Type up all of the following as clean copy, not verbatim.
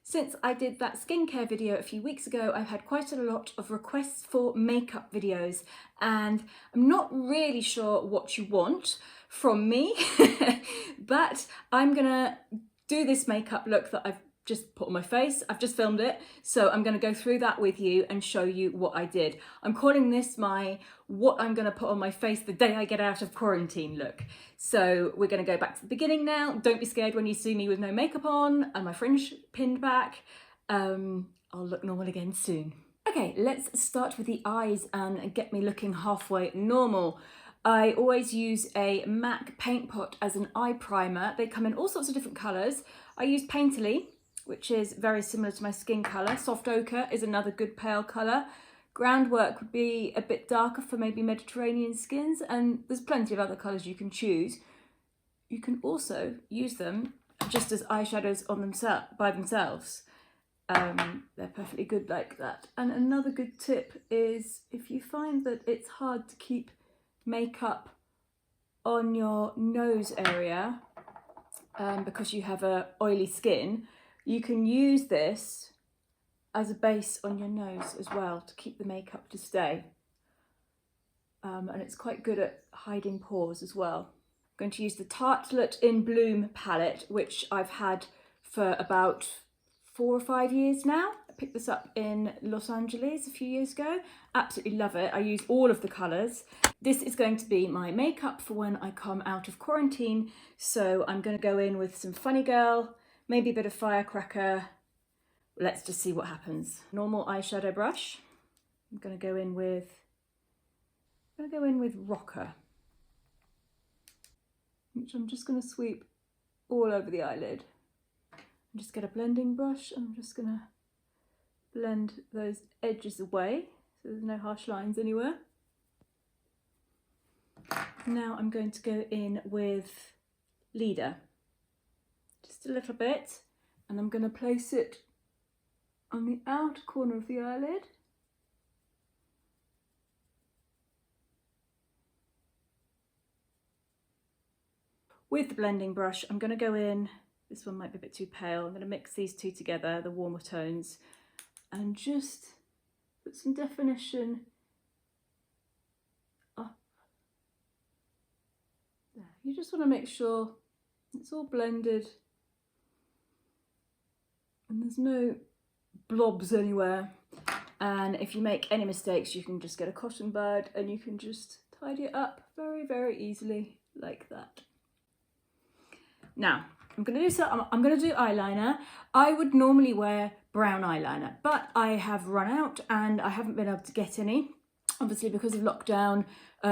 Since I did that skincare video a few weeks ago, I've had quite a lot of requests for makeup videos, and I'm not really sure what you want from me, but I'm gonna do this makeup look that I've just put on my face. I've just filmed it, so I'm gonna go through that with you and show you what I did. I'm calling this my what I'm gonna put on my face the day I get out of quarantine look. So we're gonna go back to the beginning now. Don't be scared when you see me with no makeup on and my fringe pinned back. I'll look normal again soon. Okay, let's start with the eyes and get me looking halfway normal. I always use a MAC paint pot as an eye primer. They come in all sorts of different colours. I use Painterly, which is very similar to my skin colour. Soft ochre is another good pale colour. Groundwork would be a bit darker for maybe Mediterranean skins, and there's plenty of other colours you can choose. You can also use them just as eyeshadows on by themselves. They're perfectly good like that. And another good tip is if you find that it's hard to keep makeup on your nose area because you have a oily skin, you can use this as a base on your nose as well to keep the makeup to stay. And it's quite good at hiding pores as well. I'm going to use the Tartelette in Bloom palette, which I've had for about 4 or 5 years now. I picked this up in Los Angeles a few years ago. Absolutely love it. I use all of the colours. This is going to be my makeup for when I come out of quarantine. So I'm going to go in with some Funny Girl, maybe a bit of Firecracker. Let's just see what happens. Normal eyeshadow brush. I'm going to go in with Rocker, which I'm just going to sweep all over the eyelid. And just get a blending brush. I'm just going to blend those edges away so there's no harsh lines anywhere. Now I'm going to go in with Leader, just a little bit, and I'm going to place it on the outer corner of the eyelid. With the blending brush, I'm going to go in, this one might be a bit too pale, I'm going to mix these two together, the warmer tones, and just put some definition up there. You just want to make sure it's all blended and there's no blobs anywhere. And if you make any mistakes, you can just get a cotton bud and you can just tidy it up very, very easily like that. Now, I'm going to do eyeliner. I would normally wear brown eyeliner, but I have run out and I haven't been able to get any. Obviously, because of lockdown,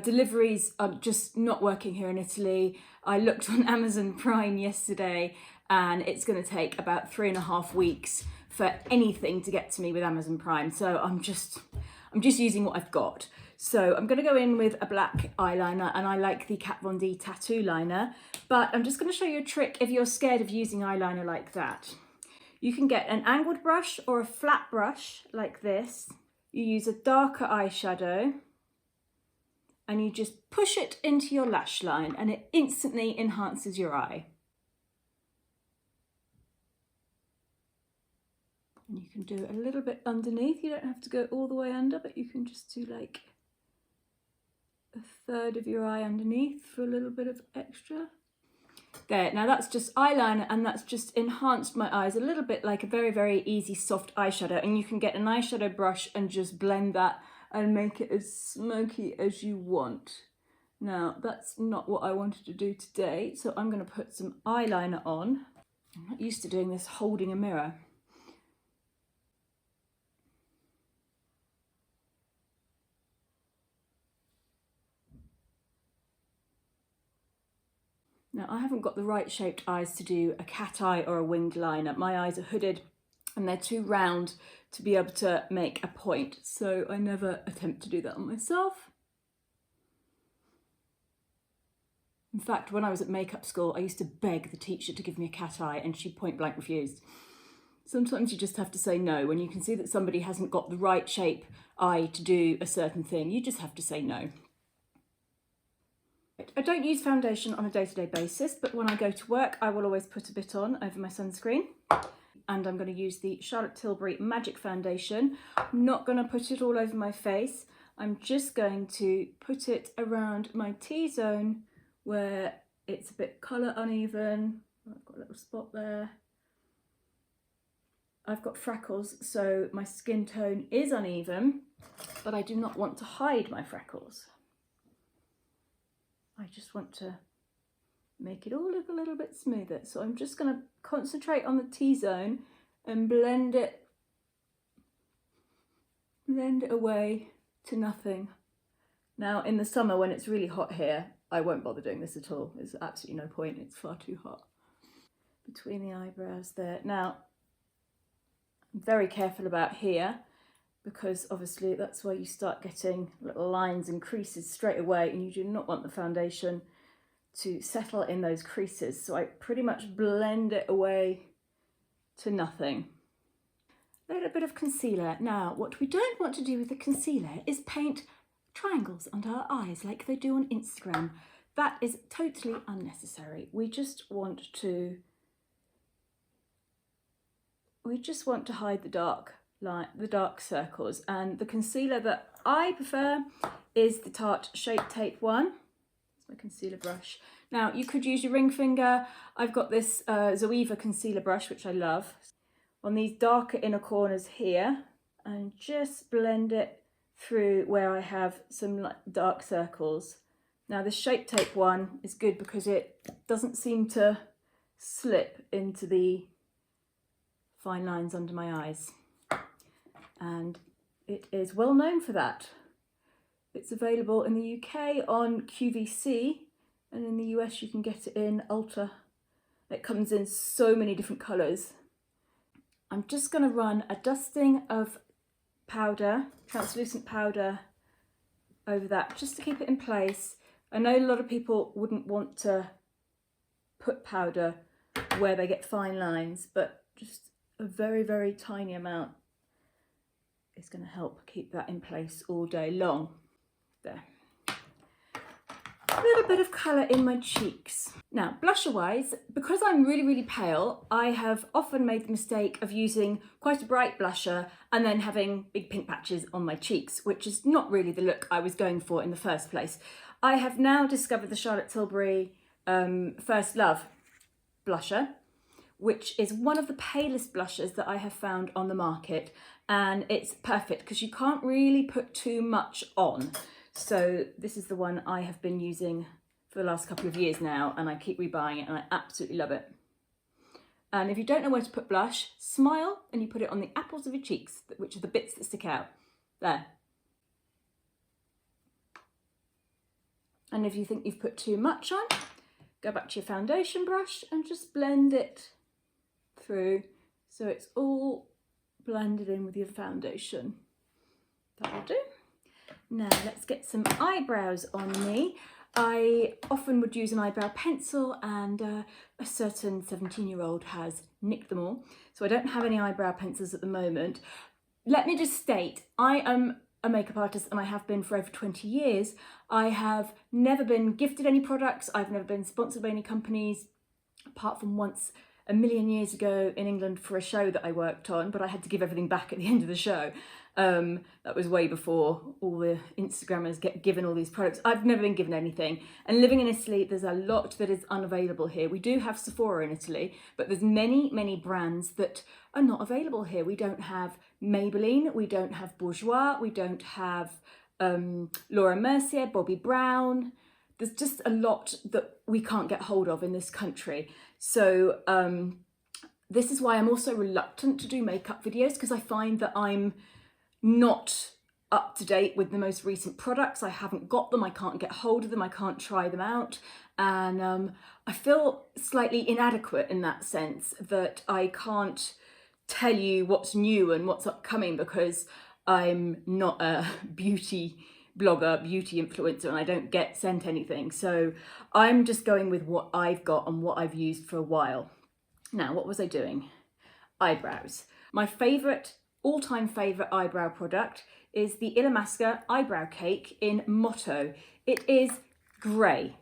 deliveries are just not working here in Italy. I looked on Amazon Prime yesterday and it's going to take about 3.5 weeks for anything to get to me with Amazon Prime. So I'm just using what I've got. So I'm going to go in with a black eyeliner, and I like the Kat Von D tattoo liner, but I'm just going to show you a trick if you're scared of using eyeliner like that. You can get an angled brush or a flat brush like this. You use a darker eyeshadow and you just push it into your lash line and it instantly enhances your eye. And you can do a little bit underneath. You don't have to go all the way under, but you can just do like 1/3 of your eye underneath for a little bit of extra. There, now that's just eyeliner and that's just enhanced my eyes a little bit like a very, very easy soft eyeshadow. And you can get an eyeshadow brush and just blend that and make it as smoky as you want. Now, that's not what I wanted to do today, so I'm going to put some eyeliner on. I'm not used to doing this holding a mirror. Now, I haven't got the right shaped eyes to do a cat eye or a winged liner. My eyes are hooded and they're too round to be able to make a point, so I never attempt to do that on myself. In fact, when I was at makeup school, I used to beg the teacher to give me a cat eye and she point blank refused. Sometimes you just have to say no. When you can see that somebody hasn't got the right shape eye to do a certain thing, you just have to say no. I don't use foundation on a day-to-day basis, but when I go to work, I will always put a bit on over my sunscreen. and I'm going to use the Charlotte Tilbury Magic Foundation. I'm not going to put it all over my face. I'm just going to put it around my T-zone where it's a bit colour uneven. I've got a little spot there. I've got freckles, so my skin tone is uneven, but I do not want to hide my freckles. I just want to make it all look a little bit smoother. So I'm just going to concentrate on the T-zone and blend it away to nothing. Now in the summer when it's really hot here, I won't bother doing this at all. There's absolutely no point, it's far too hot. Between the eyebrows there. Now, I'm very careful about here because obviously that's where you start getting little lines and creases straight away, and you do not want the foundation to settle in those creases. So I pretty much blend it away to nothing. A little bit of concealer. Now, what we don't want to do with the concealer is paint triangles under our eyes like they do on Instagram. That is totally unnecessary. We just want to hide the dark circles, and the concealer that I prefer is the Tarte Shape Tape one. It's my concealer brush. Now you could use your ring finger. I've got this Zoeva concealer brush which I love. On these darker inner corners here, and just blend it through where I have some dark circles. Now this Shape Tape one is good because it doesn't seem to slip into the fine lines under my eyes, and it is well known for that. It's available in the UK on QVC, and in the US you can get it in Ultra. It comes in so many different colours. I'm just going to run a dusting of powder, translucent powder, over that just to keep it in place. I know a lot of people wouldn't want to put powder where they get fine lines, but just a very, very tiny amount is going to help keep that in place all day long. There. A little bit of colour in my cheeks. Now, blusher wise, because I'm really, really pale, I have often made the mistake of using quite a bright blusher and then having big pink patches on my cheeks, which is not really the look I was going for in the first place. I have now discovered the Charlotte Tilbury First Love blusher, which is one of the palest blushes that I have found on the market, and it's perfect because you can't really put too much on. So this is the one I have been using for the last couple of years now, and I keep rebuying it and I absolutely love it. And if you don't know where to put blush, smile and you put it on the apples of your cheeks, which are the bits that stick out. There. And if you think you've put too much on, go back to your foundation brush and just blend it through so it's all blended in with your foundation. That will do. Now let's get some eyebrows on me. I often would use an eyebrow pencil, and a certain 17-year-old has nicked them all, so I don't have any eyebrow pencils at the moment. Let me just state, I am a makeup artist and I have been for over 20 years. I have never been gifted any products, I've never been sponsored by any companies, apart from once a million years ago in England for a show that I worked on, but I had to give everything back at the end of the show. That was way before all the Instagrammers get given all these products. I've never been given anything. And living in Italy, there's a lot that is unavailable here. We do have Sephora in Italy, but there's many, many brands that are not available here. We don't have Maybelline, we don't have Bourjois, we don't have Laura Mercier, Bobbi Brown. There's just a lot that we can't get hold of in this country. So this is why I'm also reluctant to do makeup videos, because I find that I'm not up to date with the most recent products. I haven't got them, I can't get hold of them, I can't try them out. And I feel slightly inadequate in that sense, that I can't tell you what's new and what's upcoming because I'm not a beauty blogger, beauty influencer, and I don't get sent anything. So I'm just going with what I've got and what I've used for a while. Now, what was I doing? Eyebrows. My favourite, all-time favourite eyebrow product is the Illamasqua Eyebrow Cake in Motto. It is grey.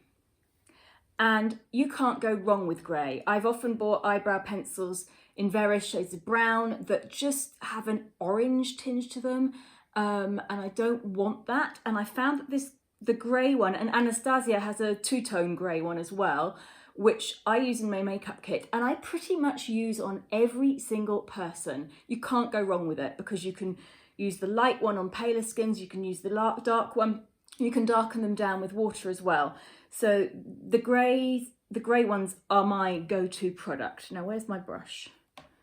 and you can't go wrong with grey. I've often bought eyebrow pencils in various shades of brown that just have an orange tinge to them, and I don't want that. And I found that the grey one, and Anastasia has a two-tone grey one as well, which I use in my makeup kit, and I pretty much use on every single person. You can't go wrong with it because you can use the light one on paler skins, you can use the dark one, you can darken them down with water as well. So the grey ones are my go-to product. Now where's my brush?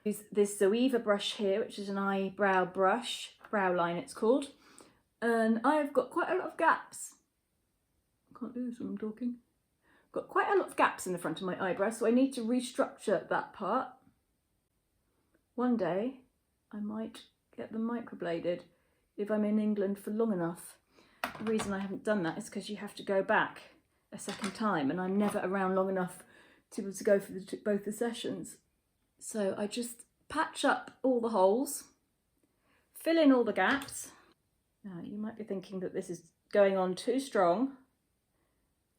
Use this Zoeva brush here, which is an eyebrow brush, brow line it's called, and I've got quite a lot of gaps. I can't do this when I'm talking. Got quite a lot of gaps in the front of my eyebrow, so I need to restructure that part. One day I might get them microbladed if I'm in England for long enough. The reason I haven't done that is because you have to go back a second time, and I'm never around long enough to be able to go for both the sessions. So I just patch up all the holes, fill in all the gaps. Now you might be thinking that this is going on too strong.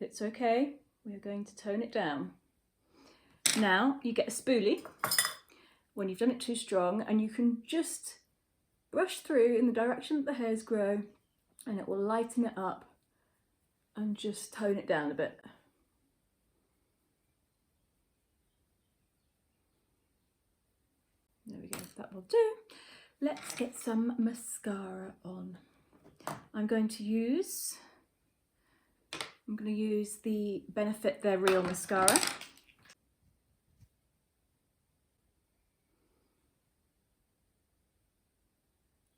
It's okay, we're going to tone it down. Now you get a spoolie when you've done it too strong, and you can just brush through in the direction that the hairs grow, and it will lighten it up and just tone it down a bit. There we go, that will do. Let's get some mascara on. I'm going to use the Benefit They're Real mascara.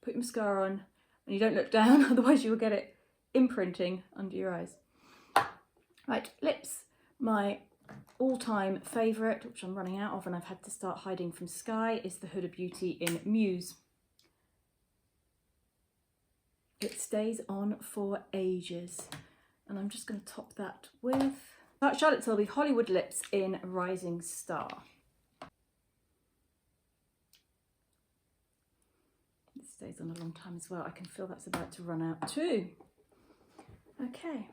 Put your mascara on and you don't look down, otherwise you will get it imprinting under your eyes. Right, lips. My all-time favourite, which I'm running out of and I've had to start hiding from Sky, is the Huda Beauty in Muse. It stays on for ages. And I'm just going to top that with Charlotte Tilbury Hollywood Lips in Rising Star. It stays on a long time as well. I can feel that's about to run out too. Okay.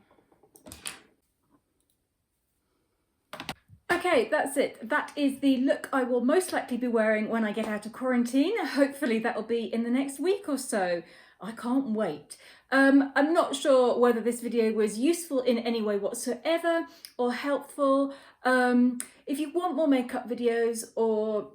Okay, that's it. That is the look I will most likely be wearing when I get out of quarantine. Hopefully that will be in the next week or so. I can't wait. I'm not sure whether this video was useful in any way whatsoever or helpful. If you want more makeup videos or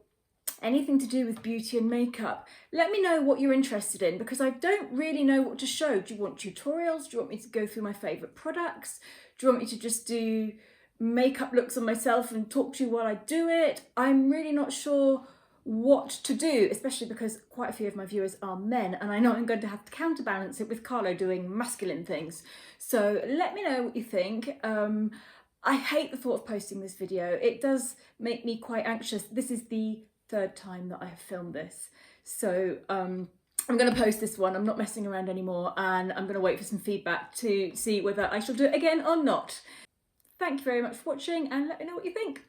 anything to do with beauty and makeup, let me know what you're interested in, because I don't really know what to show. Do you want tutorials? Do you want me to go through my favourite products? Do you want me to just do makeup looks on myself and talk to you while I do it? I'm really not sure what to do, especially because quite a few of my viewers are men, and I know I'm going to have to counterbalance it with Carlo doing masculine things. So let me know what you think. I hate the thought of posting this video. It does make me quite anxious. This is the third time that I have filmed this. So I'm going to post this one. I'm not messing around anymore, and I'm going to wait for some feedback to see whether I shall do it again or not. Thank you very much for watching, and let me know what you think.